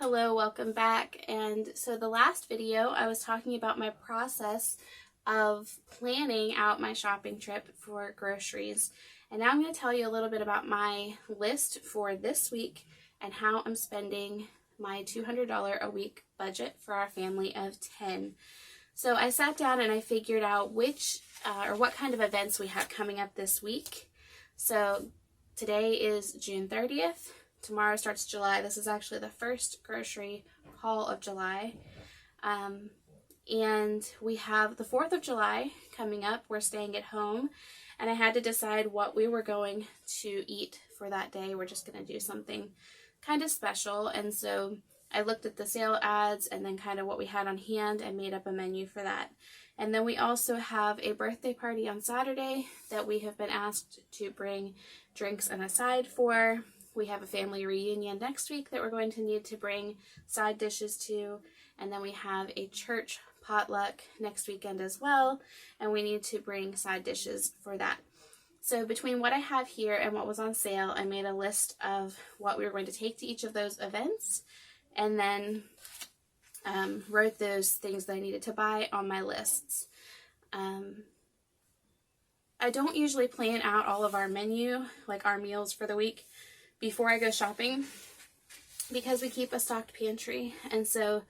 Hello, welcome back. And so the last video I was talking about my process of planning out my shopping trip for groceries. And now I'm going to tell you a little bit about my list for this week and how I'm spending my $200 a week budget for our family of 10. So I sat down and I figured out which or what kind of events we have coming up this week. So today is June 30th. Tomorrow starts July. This is actually the first grocery haul of July. And we have the 4th of July coming up. We're staying at home. And I had to decide what we were going to eat for that day. We're just going to do something kind of special. And so I looked at the sale ads and then kind of what we had on hand and made up a menu for that. And then we also have a birthday party on Saturday that we have been asked to bring drinks and a side for. We have a family reunion next week that we're going to need to bring side dishes to. And then we have a church potluck next weekend as well. And we need to bring side dishes for that. So between what I have here and what was on sale, I made a list of what we were going to take to each of those events. And then wrote those things that I needed to buy on my lists. I don't usually plan out all of our menu, like our meals for the week, before I go shopping because we keep a stocked pantry, and so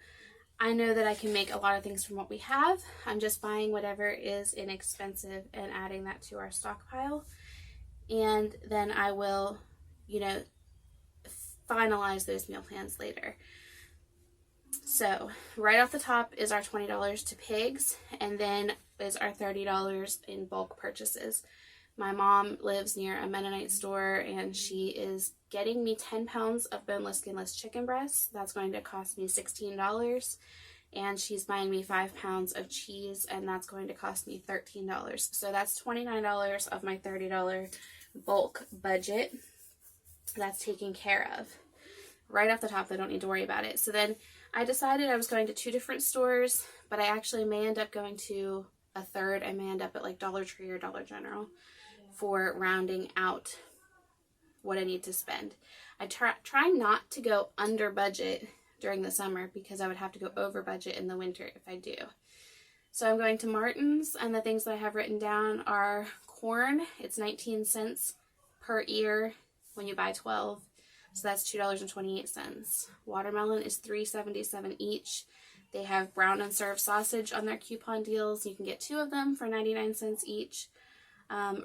I know that I can make a lot of things from what we have. I'm just buying whatever is inexpensive and adding that to our stockpile, and then I will, finalize those meal plans later. So right off the top is our $20 to Pigs, and then is our $30 in bulk purchases. My mom lives near a Mennonite store, and she is getting me 10 pounds of boneless, skinless chicken breasts. That's going to cost me $16. And she's buying me 5 pounds of cheese, and that's going to cost me $13. So that's $29 of my $30 bulk budget. That's taken care of. Right off the top, I don't need to worry about it. So then I decided I was going to 2 different stores, but I actually may end up going to a third. I may end up at like Dollar Tree or Dollar General for rounding out what I need to spend. I try not to go under budget during the summer because I would have to go over budget in the winter if I do. So I'm going to Martin's, and the things that I have written down are corn. It's 19 cents per ear when you buy 12. So that's $2.28. Watermelon is $3.77 each. They have brown and served sausage on their coupon deals. You can get 2 of them for 99 cents each.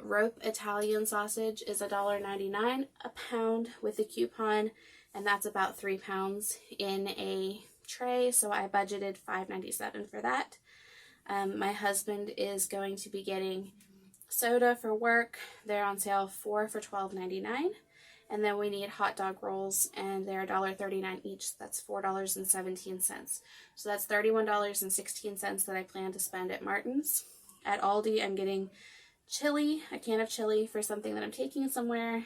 Rope Italian sausage is $1.99 a pound with a coupon, and that's about 3 pounds in a tray, so I budgeted $5.97 for that. My husband is going to be getting soda for work. They're on sale 4 for $12.99. And then we need hot dog rolls, and they're $1.39 each. That's $4.17. So that's $31.16 that I plan to spend at Martin's. At Aldi, I'm getting chili, a can of chili for something that I'm taking somewhere,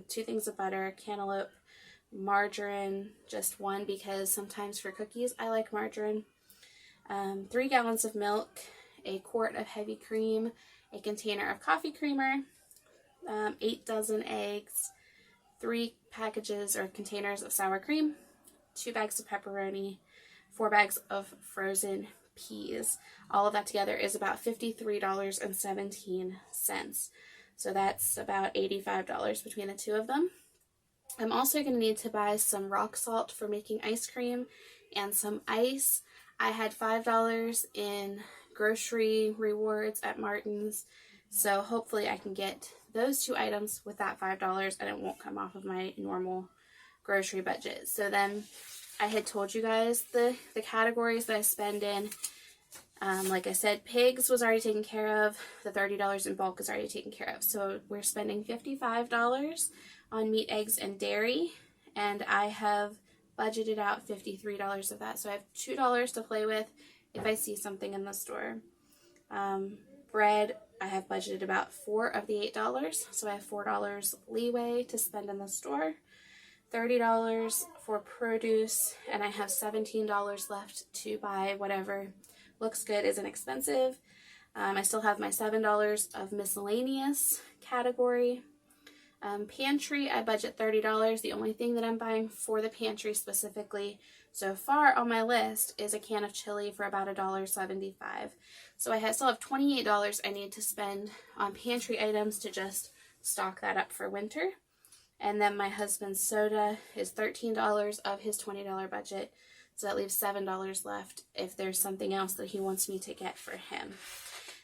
2 things of butter, cantaloupe, margarine, just 1 because sometimes for cookies I like margarine, 3 gallons of milk, a quart of heavy cream, a container of coffee creamer, 8 dozen eggs, 3 packages or containers of sour cream, 2 bags of pepperoni, 4 bags of frozen peas. All of that together is about $53.17. So that's about $85 between the 2 of them. I'm also going to need to buy some rock salt for making ice cream and some ice. I had $5 in grocery rewards at Martin's, so hopefully I can get those 2 items with that $5 and it won't come off of my normal grocery budget. So then I had told you guys the categories that I spend in. Like I said, Pigs was already taken care of. The $30 in bulk is already taken care of. So we're spending $55 on meat, eggs, and dairy. And I have budgeted out $53 of that. So I have $2 to play with if I see something in the store. Bread, I have budgeted about 4 of the $8. So I have $4 leeway to spend in the store. $30 for produce, and I have $17 left to buy whatever looks good, isn't expensive. I still have my $7 of miscellaneous category. Pantry, I budget $30. The only thing that I'm buying for the pantry specifically so far on my list is a can of chili for about $1.75. So I still have $28 I need to spend on pantry items to just stock that up for winter. And then my husband's soda is $13 of his $20 budget. So that leaves $7 left if there's something else that he wants me to get for him.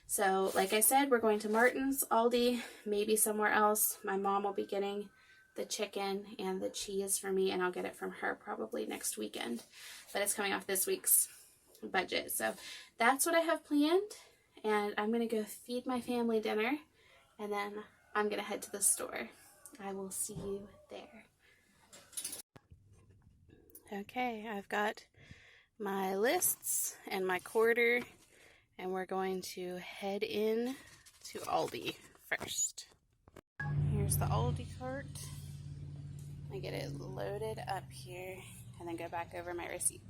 So like I said, we're going to Martin's, Aldi, maybe somewhere else. My mom will be getting the chicken and the cheese for me, and I'll get it from her probably next weekend. But it's coming off this week's budget. So that's what I have planned. And I'm going to go feed my family dinner, and then I'm going to head to the store. I will see you there. Okay, I've got my lists and my quarter, and we're going to head in to Aldi first. Here's the Aldi cart. I get it loaded up here and then go back over my receipt.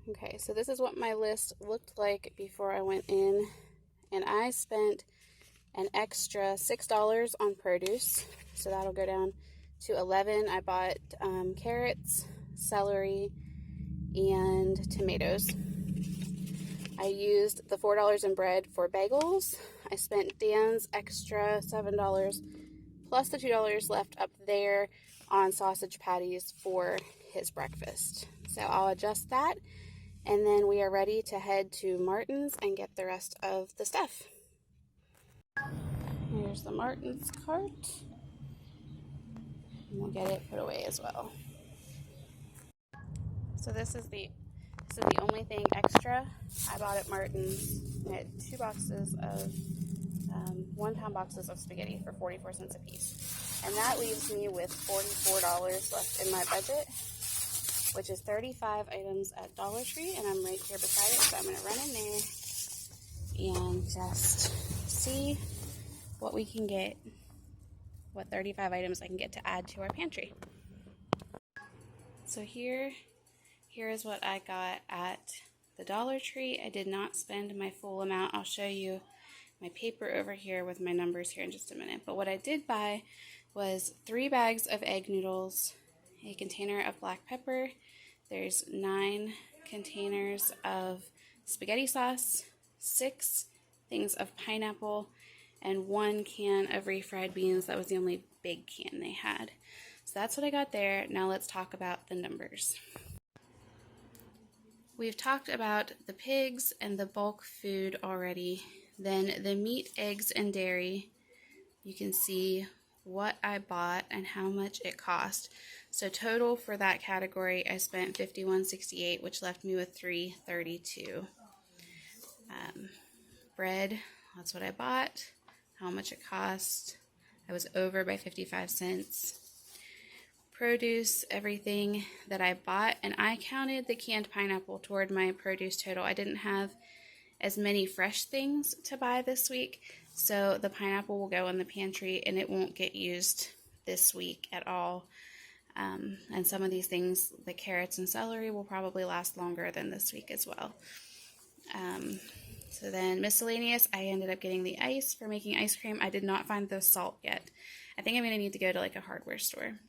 Okay, so this is what my list looked like before I went in, and I spent an extra $6 on produce, so that'll go down to $11. I bought carrots, celery, and tomatoes. I used the $4 in bread for bagels. I spent Dan's extra $7 plus the $2 left up there on sausage patties for his breakfast. So I'll adjust that, and then we are ready to head to Martin's and get the rest of the stuff. Here's the Martin's cart. And we'll get it put away as well. So this is the only thing extra I bought at Martin's. I had 2 boxes of 1-pound boxes of spaghetti for 44 cents a piece. And that leaves me with $44 left in my budget, which is 35 items at Dollar Tree, and I'm right here beside it, so I'm going to run in there and just see what we can get, what 35 items I can get to add to our pantry. So here is what I got at the Dollar Tree. I did not spend my full amount. I'll show you my paper over here with my numbers here in just a minute. But what I did buy was 3 bags of egg noodles, a container of black pepper, there's 9 containers of spaghetti sauce, 6 things of pineapple, and 1 can of refried beans. That was the only big can they had. So that's what I got there. Now let's talk about the numbers. We've talked about the pigs and the bulk food already. Then the meat, eggs, and dairy, you can see what I bought and how much it cost. So total for that category, I spent $51.68, which left me with $3.32. Bread, that's what I bought, how much it cost. I was over by 55 cents. Produce, everything that I bought, and I counted the canned pineapple toward my produce total. I didn't have as many fresh things to buy this week, so the pineapple will go in the pantry and it won't get used this week at all. And some of these things, the carrots and celery, will probably last longer than this week as well. So then miscellaneous, I ended up getting the ice for making ice cream. I did not find the salt yet. I think I'm going to need to go to like a hardware store.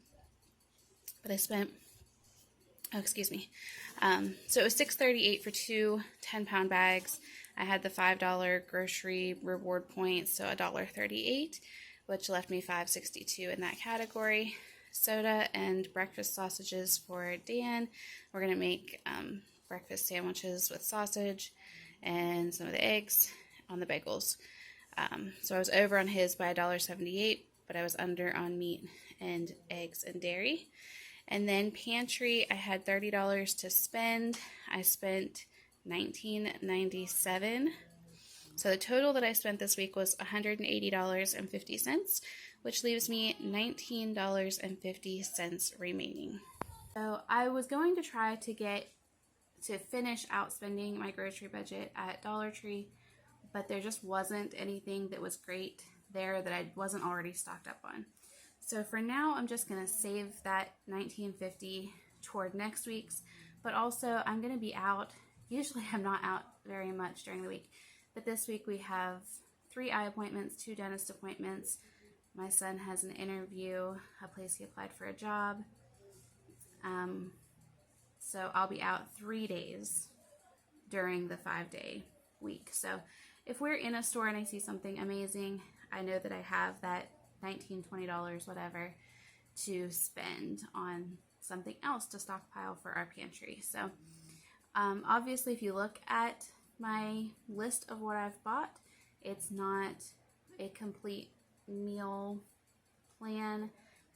But I spent, so it was $6.38 for 2 10-pound bags. I had the $5 grocery reward points, so $1.38, which left me $5.62 in that category. Soda and breakfast sausages for Dan. We're going to make breakfast sandwiches with sausage and some of the eggs on the bagels. So I was over on his by $1.78, but I was under on meat and eggs and dairy. And then pantry, I had $30 to spend. I spent $19.97. So the total that I spent this week was $180.50, which leaves me $19.50 remaining. So I was going to try to finish out spending my grocery budget at Dollar Tree, but there just wasn't anything that was great there that I wasn't already stocked up on. So for now, I'm just going to save that $19.50 toward next week's, but also I'm going to be out. Usually I'm not out very much during the week, but this week we have 3 eye appointments, 2 dentist appointments, My son has an interview, a place he applied for a job. So I'll be out 3 days during the 5-day week. So if we're in a store and I see something amazing, I know that I have that $19, $20, whatever, to spend on something else to stockpile for our pantry. So obviously, if you look at my list of what I've bought, it's not a complete meal plan,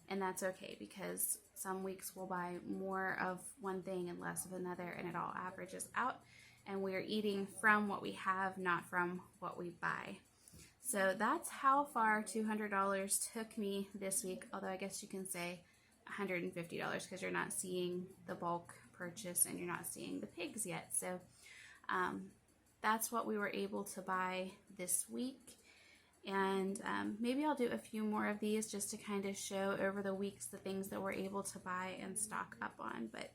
and that's okay, because some weeks we'll buy more of one thing and less of another, and it all averages out, and we're eating from what we have, not from what we buy. So that's how far $200 took me this week, although I guess you can say $150 because you're not seeing the bulk purchase and you're not seeing the pigs yet. So that's what we were able to buy this week. And maybe I'll do a few more of these just to kind of show over the weeks the things that we're able to buy and stock up on. But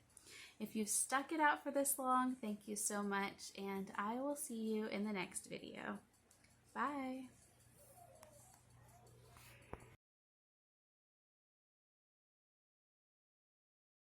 if you've stuck it out for this long, thank you so much, and I will see you in the next video. Bye!